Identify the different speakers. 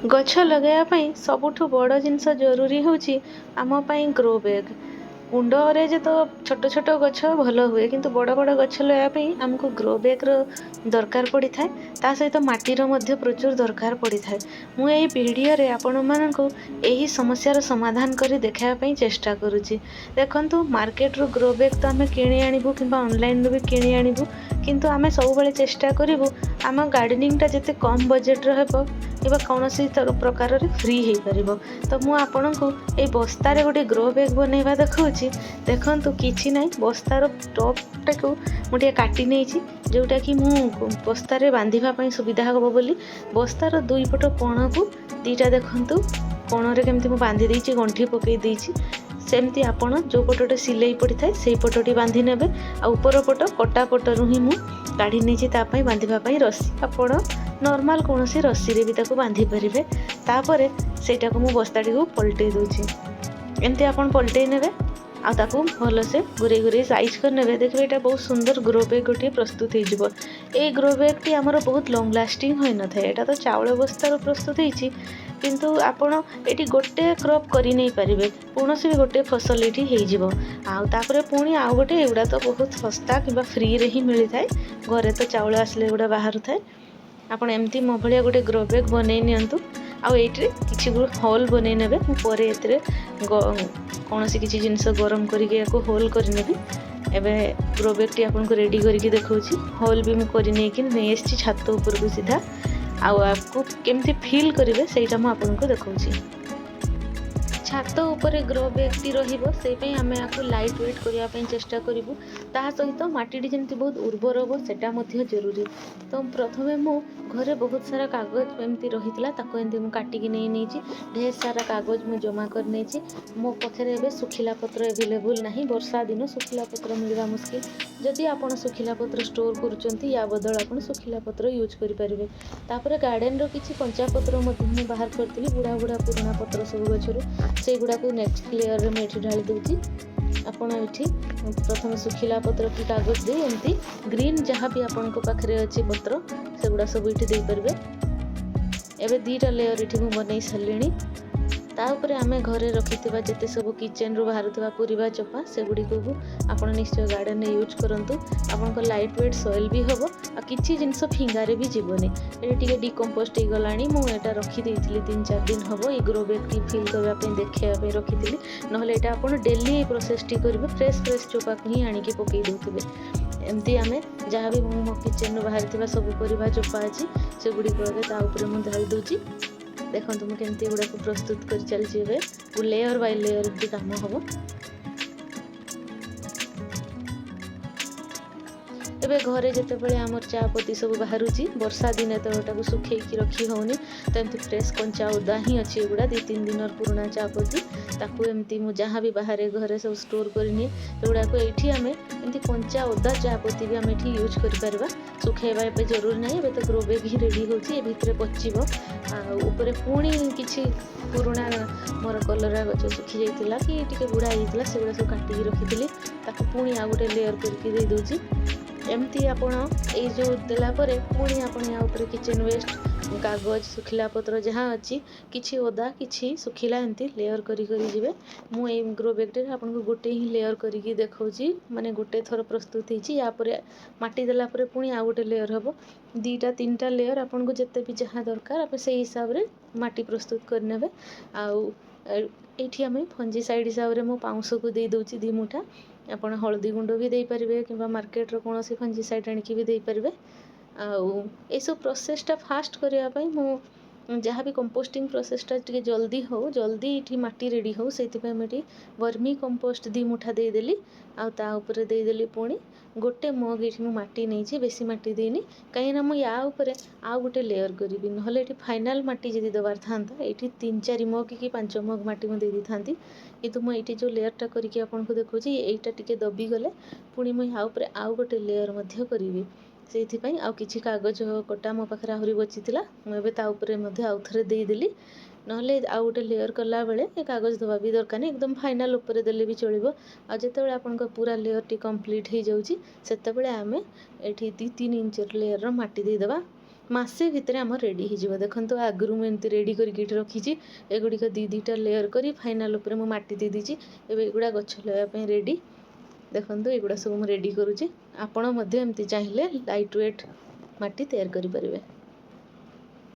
Speaker 1: ଗଛ ଲଗାଇବା ପାଇଁ ସବୁଠୁ ବଡ଼ ଜିନିଷ ଜରୁରୀ ହେଉଛି ଆମ ପାଇଁ ଗ୍ରୋ ବ୍ୟାଗ୍। କୁଣ୍ଡରେ ଯେ ତ ଛୋଟ ଛୋଟ ଗଛ ଭଲ ହୁଏ, କିନ୍ତୁ ବଡ଼ ବଡ଼ ଗଛ ଲଗାଇବା ପାଇଁ ଆମକୁ ଗ୍ରୋ ବ୍ୟାଗ୍ର ଦରକାର ପଡ଼ିଥାଏ। ତା ସହିତ ମାଟିର ମଧ୍ୟ ପ୍ରଚୁର ଦରକାର ପଡ଼ିଥାଏ। ମୁଁ ଏହି ଭିଡ଼ିଓରେ ଆପଣମାନଙ୍କୁ ଏହି ସମସ୍ୟାର ସମାଧାନ କରି ଦେଖାଇବା ପାଇଁ ଚେଷ୍ଟା କରୁଛି। ଦେଖନ୍ତୁ, ମାର୍କେଟରୁ ଗ୍ରୋ ବ୍ୟାଗ୍ ତ ଆମେ କିଣି ଆଣିବୁ କିମ୍ବା ଅନଲାଇନ୍ରୁ ବି କିଣି ଆଣିବୁ, କିନ୍ତୁ ଆମେ ସବୁବେଳେ ଚେଷ୍ଟା କରିବୁ ଆମ ଗାର୍ଡ଼େନିଂଟା ଯେତେ କମ୍ ବଜେଟ୍ର ହେବ କିମ୍ବା କୌଣସି ପ୍ରକାରରେ ଫ୍ରି ହେଇପାରିବ। ତ ମୁଁ ଆପଣଙ୍କୁ ଏଇ ବସ୍ତାରେ ଗୋଟେ ଗ୍ରୋ ବ୍ୟାଗ୍ ବନେଇବା ଦେଖାଉଛି। ଦେଖନ୍ତୁ, କିଛି ନାହିଁ, ବସ୍ତାର ଟପ୍ଟାକୁ ମୁଁ ଟିକେ କାଟି ନେଇଛି, ଯେଉଁଟାକି ମୁଁ ବସ୍ତାରେ ବାନ୍ଧିବା ପାଇଁ ସୁବିଧା ହେବ ବୋଲି। ବସ୍ତାର ଦୁଇ ପଟ କୋଣକୁ ଦୁଇଟା ଦେଖନ୍ତୁ, କୋଣରେ କେମିତି ମୁଁ ବାନ୍ଧି ଦେଇଛି, ଗଣ୍ଠି ପକାଇ ଦେଇଛି। ସେମିତି ଆପଣ ଯେଉଁ ପଟଟେ ସିଲେଇ ପଡ଼ିଥାଏ ସେଇ ପଟଟି ବାନ୍ଧି ନେବେ। ଆଉ ଉପର ପଟ କଟା ପଟରୁ ହିଁ ମୁଁ କାଢ଼ି ନେଇଛି ତା ପାଇଁ ବାନ୍ଧିବା ପାଇଁ ରସି। ଆପଣ ନର୍ମାଲ୍ କୌଣସି ରସିରେ ବି ତାକୁ ବାନ୍ଧି ପାରିବେ। ତାପରେ ସେଇଟାକୁ ମୁଁ ବସ୍ତାଟିକୁ ପଲଟେଇ ଦେଉଛି। ଏମିତି ଆପଣ ପଲଟେଇ ନେବେ ଆଉ ତାକୁ ଭଲସେ ଘୁରେଇ ସାଇଜ୍ କରି ନେବେ। ଦେଖିବେ ଏଇଟା ବହୁତ ସୁନ୍ଦର ଗ୍ରୋ ବ୍ୟାଗ୍ ଗୋଟିଏ ପ୍ରସ୍ତୁତ ହେଇଯିବ। ଏଇ ଗ୍ରୋ ବ୍ୟାଗ୍ଟି ଆମର ବହୁତ ଲଙ୍ଗ୍ ଲାଷ୍ଟିଂ ହୋଇନଥାଏ। ଏଇଟା ତ ଚାଉଳ ବସ୍ତାରୁ ପ୍ରସ୍ତୁତ ହେଇଛି, କିନ୍ତୁ ଆପଣ ଏଠି ଗୋଟେ କ୍ରପ୍ କରି ନେଇପାରିବେ। କୌଣସି ବି ଗୋଟେ ଫସଲ ଏଠି ହେଇଯିବ। ଆଉ ତାପରେ ପୁଣି ଆଉ ଗୋଟେ, ଏଗୁଡ଼ା ତ ବହୁତ ଶସ୍ତା କିମ୍ବା ଫ୍ରିରେ ହିଁ ମିଳିଥାଏ। ଘରେ ତ ଚାଉଳ ଆସିଲେ ଏଗୁଡ଼ା ବାହାରୁଥାଏ। ଆପଣ ଏମିତି ମୋ ଭଳିଆ ଗୋଟେ ଗ୍ରୋ ବ୍ୟାଗ୍ ବନେଇ ନିଅନ୍ତୁ। ଆଉ ଏଇଠିରେ କିଛି ହୋଲ୍ ବନେଇ ନେବେ। ମୁଁ ପରେ ଏଥିରେ କୌଣସି କିଛି ଜିନିଷ ଗରମ କରିକି ୟାକୁ ହୋଲ୍ କରିନେବି। ଏବେ ଗ୍ରୋ ବ୍ୟାଗ୍ଟି ଆପଣଙ୍କୁ ରେଡ଼ି କରିକି ଦେଖାଉଛି। ହୋଲ୍ ବି ମୁଁ କରି ନେଇ ଆସିଛି ଛାତ ଉପରକୁ ସିଧା। ଆଉ ଆକୁ କେମିତି ଫିଲ୍ କରିବେ ସେଇଟା ମୁଁ ଆପଣଙ୍କୁ ଦେଖାଉଛି। ଛାତ ଉପରେ ଗ୍ରୋ ବ୍ୟାଗ୍ଟି ରହିବ, ସେଇପାଇଁ ଆମେ ଆକୁ ଲାଇଟ୍ ୱେଟ୍ କରିବା ପାଇଁ ଚେଷ୍ଟା କରିବୁ। ତାହା ସହିତ ମାଟିଟି ଯେମିତି ବହୁତ ଉର୍ବର ହେବ ସେଇଟା ମଧ୍ୟ ଜରୁରୀ। ତ ପ୍ରଥମେ ମୁଁ ଘରେ ବହୁତ ସାରା କାଗଜ ଏମିତି ରହିଥିଲା, ତାକୁ ଏମିତି ମୁଁ କାଟିକି ନେଇଛି। ଢେର ସାରା କାଗଜ ମୁଁ ଜମା କରି ନେଇଛି। ମୋ ପାଖରେ ଏବେ ଶୁଖିଲା ପତ୍ର ଆଭେଲେବୁଲ୍ ନାହିଁ। ବର୍ଷା ଦିନ ଶୁଖିଲା ପତ୍ର ମିଳିବା ମୁସ୍କିଲ। ଯଦି ଆପଣ ଶୁଖିଲା ପତ୍ର ଷ୍ଟୋର୍ କରୁଛନ୍ତି, ୟା ବଦଳ ଆପଣ ଶୁଖିଲା ପତ୍ର ୟୁଜ୍ କରିପାରିବେ। ତାପରେ ଗାର୍ଡ଼େନ୍ର କିଛି କଞ୍ଚା ପତ୍ର ମଧ୍ୟ ମୁଁ ବାହାର କରିଥିଲି, ବୁଢ଼ା ପୁରୁଣା ପତ୍ର ସବୁ ଗଛରୁ। ସେଇଗୁଡ଼ାକୁ ନେକ୍ସଟ ଲେୟରରେ ମୁଁ ଏଠି ଢାଳି ଦେଉଛି। ଆପଣ ଏଠି ପ୍ରଥମେ ଶୁଖିଲା ପତ୍ର କି କାଗଜ ଦେଇ ଏମିତି ଗ୍ରୀନ୍ ଯାହା ବି ଆପଣଙ୍କ ପାଖରେ ଅଛି ପତ୍ର, ସେଗୁଡ଼ା ସବୁ ଏଠି ଦେଇପାରିବେ। ଏବେ 2ଟା ଲେୟର ଏଠି ମୁଁ ବନେଇ ସାରିଲିଣି। ତା ଉପରେ ଆମେ ଘରେ ରଖିଥିବା ଯେତେ ସବୁ କିଚେନ୍ରୁ ବାହାରୁଥିବା ପରିବା ଚୋପା, ସେଗୁଡ଼ିକୁ ଆପଣ ନିଶ୍ଚୟ ଗାର୍ଡ଼େନ୍ରେ ୟୁଜ୍ କରନ୍ତୁ। ଆପଣଙ୍କ ଲାଇଟ୍ ୱେଟ୍ ସଏଲ୍ ବି ହେବ, ଆଉ କିଛି ଜିନିଷ ଫିଙ୍ଗାରେ ବି ଯିବନି। ଏଠି ଟିକେ ଡିକମ୍ପୋଷ୍ଟ ହେଇଗଲାଣି। ମୁଁ ଏଇଟା ରଖିଦେଇଥିଲି 3-4 ଦିନ ହେବ, ଏଇ ଗ୍ରୋ ବ୍ୟାଗ୍ଟି ଫିଲ୍ କରିବା ପାଇଁ ଦେଖାଇବା ପାଇଁ ରଖିଥିଲି। ନହେଲେ ଏଇଟା ଆପଣ ଡେଲି ଏଇ ପ୍ରୋସେସ୍ଟି କରିବେ, ଫ୍ରେଶ୍ ଚୋପାକୁ ହିଁ ଆଣିକି ପକାଇ ଦେଉଥିବେ। ଏମିତି ଆମେ ଯାହା ବି ମୋ କିଚେନ୍ରୁ ବାହାରିଥିବା ସବୁ ପରିବା ଚୋପା ଅଛି ସେଗୁଡ଼ିକୁ ଏବେ ତା ଉପରେ ମୁଁ ଢାଳି ଦେଉଛି। ଦେଖନ୍ତୁ ମୁଁ କେମିତି ଏଗୁଡ଼ାକୁ ପ୍ରସ୍ତୁତ କରି ଚାଲିଛି। ଏବେ ଲେୟର ବାଇ ଲେୟର ଏମିତି କାମ ହେବ। ଏବେ ଘରେ ଯେତେବେଳେ ଆମର ଚା ପତି ସବୁ ବାହାରୁଛି, ବର୍ଷା ଦିନେ ତ ଏଟାକୁ ଶୁଖେଇକି ରଖି ହେଉନି, ତ ଏମିତି ଫ୍ରେଶ୍ କଞ୍ଚା ଓଦା ହିଁ ଅଛି। ଏଗୁଡ଼ା 2-3 ଦିନର ପୁରୁଣା ଚା ପତି, ତାକୁ ଏମିତି ମୁଁ ଯାହା ବି ବାହାରେ ଘରେ ସବୁ ଷ୍ଟୋର୍ କରିନିଏ। ଏଗୁଡ଼ାକୁ ଏଇଠି ଆମେ ଏମିତି କଞ୍ଚା ଓଦା ଚା ପତି ବି ଆମେ ଏଠି ୟୁଜ୍ କରିପାରିବା। ଶୁଖେଇବା ଏବେ ଜରୁରୀ ନାହିଁ। ଏବେ ତ ଗ୍ରୋ ବ୍ୟାଗ୍ ହିଁ ରେଡ଼ି ହେଉଛି, ଏ ଭିତରେ ପଚିବ। ଆଉ ଉପରେ ପୁଣି କିଛି ପୁରୁଣା ମୋର କଲରା ଗଛ ଶୁଖି ଯାଇଥିଲା କି ଟିକେ ବୁଢ଼ା ହେଇଯାଇଥିଲା, ସେଗୁଡ଼ା ସବୁ କାଟିକି ରଖିଥିଲି, ତାକୁ ପୁଣି ଆଉ ଗୋଟେ ଲେୟର କରିକି ଦେଇ ଦେଉଛି। ଏମିତି ଆପଣ ଏଇ ଯେଉଁ ଦେଲା ପରେ ପୁଣି ଆପଣ ୟା ଉପରେ କିଚେନ୍ ୱେଷ୍ଟ, କାଗଜ, ଶୁଖିଲା ପତ୍ର ଯାହା ଅଛି, କିଛି ଓଦା କିଛି ଶୁଖିଲା, ଏମିତି ଲେୟର କରି ଯିବେ। ମୁଁ ଏଇ ଗ୍ରୋ ବ୍ୟାଗ୍ଟିରେ ଆପଣଙ୍କୁ ଗୋଟେ ହିଁ ଲେୟର କରିକି ଦେଖାଉଛି, ମାନେ ଗୋଟେ ଥର ପ୍ରସ୍ତୁତ ହେଇଛି। ୟା ପରେ ମାଟି ଦେଲା ପରେ ପୁଣି ଆଉ ଗୋଟେ ଲେୟର ହେବ। 2-3ଟା ଲେୟର ଆପଣଙ୍କୁ ଯେତେ ବି ଯାହା ଦରକାର ଆପଣ ସେଇ ହିସାବରେ ମାଟି ପ୍ରସ୍ତୁତ କରିନେବେ। ଆଉ ଏଇଠି ଆମେ ଫଞ୍ଜିସାଇଡ଼୍ ହିସାବରେ ମୁଁ ପାଉଁଶକୁ ଦେଇ ଦେଉଛି 2 ମୁଠା। ଆପଣ ହଳଦୀ ଗୁଣ୍ଡ ବି ଦେଇପାରିବେ କିମ୍ବା ମାର୍କେଟର କୌଣସି ଫଞ୍ଜିସାଇଡ଼୍ ଆଣିକି ବି ଦେଇପାରିବେ। ଆଉ ଏଇସବୁ ପ୍ରୋସେସ୍ଟା ଫାଷ୍ଟ କରିବା ପାଇଁ ମୁଁ ଯାହା ବି କମ୍ପୋଷ୍ଟିଂ ପ୍ରୋସେସ୍ଟା ଟିକେ ଜଲ୍ଦି ଏଠି ମାଟି ରେଡ଼ି ହେଉ, ସେଇଥିପାଇଁ ମୁଁ ଏଠି ବର୍ମି କମ୍ପୋଷ୍ଟ 2 ମୁଠା ଦେଇଦେଲି। ଆଉ ତା ଉପରେ ଦେଇଦେଲି ପୁଣି ଗୋଟେ ମଗ୍ ଏଠି ମୁଁ ମାଟି ନେଇଛି, ବେଶୀ ମାଟି ଦେଇନି, କାହିଁକିନା ମୁଁ ୟା ଉପରେ ଆଉ ଗୋଟେ ଲେୟର କରିବି। ନହେଲେ ଏଠି ଫାଇନାଲ୍ ମାଟି ଯଦି ଦେବାର ଥାନ୍ତା, ଏଇଠି 3-4 ମଗ୍ କି 5 ମଗ୍ ମାଟି ମୁଁ ଦେଇ ଦେଇଥାନ୍ତି। କିନ୍ତୁ ମୁଁ ଏଇଠି ଯେଉଁ ଲେୟରଟା କରିକି ଆପଣଙ୍କୁ ଦେଖାଉଛି, ଏଇଟା ଟିକେ ଦବିଗଲେ ପୁଣି ମୁଁ ୟା ଉପରେ ଆଉ ଗୋଟେ ଲେୟର ମଧ୍ୟ କରିବି। ସେଇଥିପାଇଁ ଆଉ କିଛି କାଗଜ କଟା ମୋ ପାଖରେ ଆହୁରି ବଚିଥିଲା, ମୁଁ ଏବେ ତା ଉପରେ ମଧ୍ୟ ଆଉ ଥରେ ଦେଇଦେଲି। ନହେଲେ ଆଉ ଗୋଟେ ଲେୟର କଲାବେଳେ ଏ କାଗଜ ଦେବା ବି ଦରକାର ନାହିଁ, ଏକଦମ ଫାଇନାଲ୍ ଉପରେ ଦେଲେ ବି ଚଳିବ। ଆଉ ଯେତେବେଳେ ଆପଣଙ୍କ ପୁରା ଲେୟରଟି କମ୍ପ୍ଲିଟ୍ ହେଇଯାଉଛି, ସେତେବେଳେ ଆମେ ଏଠି 2-3 ଇଞ୍ଚର ଲେୟରର ମାଟି ଦେଇଦେବା। ମାସେ ଭିତରେ ଆମର ରେଡ଼ି ହେଇଯିବ। ଦେଖନ୍ତୁ ଆଗରୁ ମୁଁ ଏମିତି ରେଡ଼ି କରିକି ଏଠି ରଖିଛି। ଏଗୁଡ଼ିକ ଦୁଇଟା ଲେୟର କରି ଫାଇନାଲ୍ ଉପରେ ମୁଁ ମାଟି ଦେଇ ଦେଇଛି। ଏବେ ଏଗୁଡ଼ା ଗଛ ଲଗାଇବା ପାଇଁ ରେଡ଼ି। ଦେଖନ୍ତୁ ଏଗୁଡ଼ା ସବୁ ମୁଁ ରେଡ଼ି କରୁଛି। ଆପଣ ମଧ୍ୟ ଏମିତି ଚାହିଁଲେ ଲାଇଟ୍ ୱେଟ୍ ମାଟି ତିଆରି କରିପାରିବେ।